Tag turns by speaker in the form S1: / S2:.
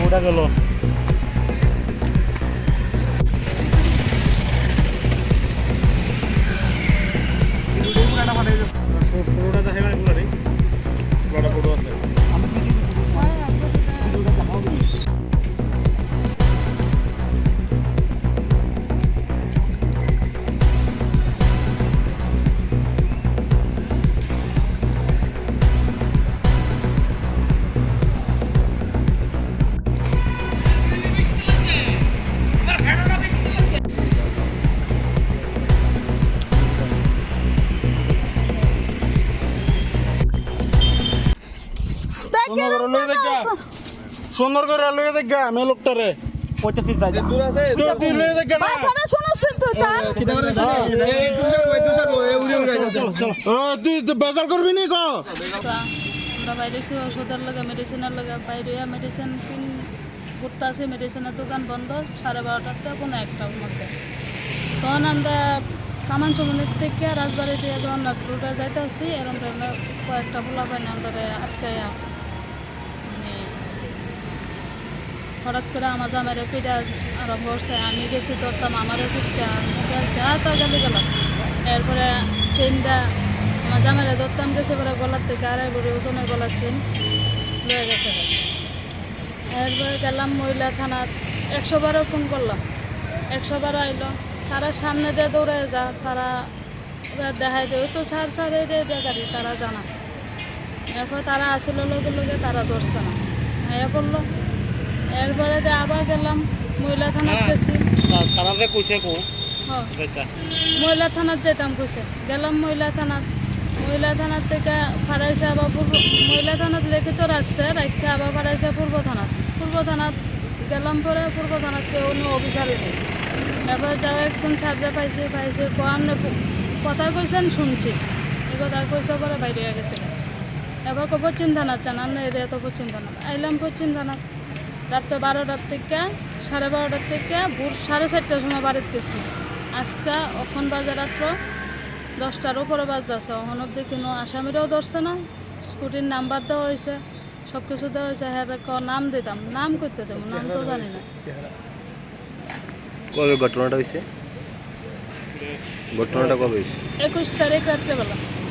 S1: ওটা গেল পুরোটা দেখে মানে পুরো নেই পুরোটা ফটো আছে সুন্দর করে লয়ে দেখা মে লোকটারে 85 টাকা দূর আছে তুই লয়ে দেখা না
S2: বাসাটা শুনছিস তুই তার
S1: এই তুষার উড়ে চলো তুই বেজাল করবি নি কো
S2: আমরা বাইরে ওষুধের লাগা মেডিসিনের লাগা বাইরে মেডিসিন কিন ঘুরতে আসি মেডিসিনের দোকান বন্ধ 12:30 থেকে 1টার মধ্যে তখন আমরা কামান চমনির থেকে রাজবাড়ি দিয়ে যখন রোডে যাইতে আসি এরকম আমরা কয়েকটা পোলা পাইনি আমরা আটকাইয়া মানে হঠাৎ করে আমার জামাইরে পিঠা আরম্ভ করছে আমি গেছি ধরতাম আমারও পিঠা যা তা গালি গেলাম এরপরে চেনটা আমার জামাইরে ধরতাম গেছে পরে গলার থেকে 2.5 ভরি ওজনের গলার চেন লয়ে গেছে এরপরে গেলাম মহিলা থানার 112 ফোন করলাম 112 আইলো তারা সামনে দিয়ে দৌড়ে যা তারা দেখাই দেয় তো সার এই গাড়ি তারা জানা এরপর তারা আসলে লগে লগে তারা ধরছে না এ বললো এরপরে যে আবার গেলাম মহিলা থানার গেছি মহিলা থানার যেতাম কইছে গেলাম মহিলা থানার থেকে ফারাইছে আবার মহিলা থানার লিখিত রাখছে রাখতে আবার ফারাইছে পূর্ব থানার গেলাম পরে পূর্ব থানার কেউ অফিসারই নেই এবার যাও একজন ছাত্রা পাইছে আপনি কথা কইছেন শুনছি এই কথা কইছে পরে বাইরে গেছে এবার পশ্চিম থানার চান আমরা এরিয়া তো পশ্চিম থানা আইলাম পশ্চিম থানার রাত্রে 12টার থেকে 12:30 থেকে ভোর 4:30টার সময় বাড়িতে গেছি আজকে এখন বাজে রাত্র 10টার উপরে বাজতেছে এখন অব্দি কোনো আসামিরাও ধরছে না স্কুটির নাম্বার দেওয়া হয়েছে সব কিছু দেওয়া হয়েছে হ্যাঁ নাম দিতাম নাম করতে দেবো নাম তো জানি না
S3: কবে ঘটনাটা হয়েছে? ঘটনাটা কবে হয়েছে?
S2: 21 তারিখ রাত্রেবেলা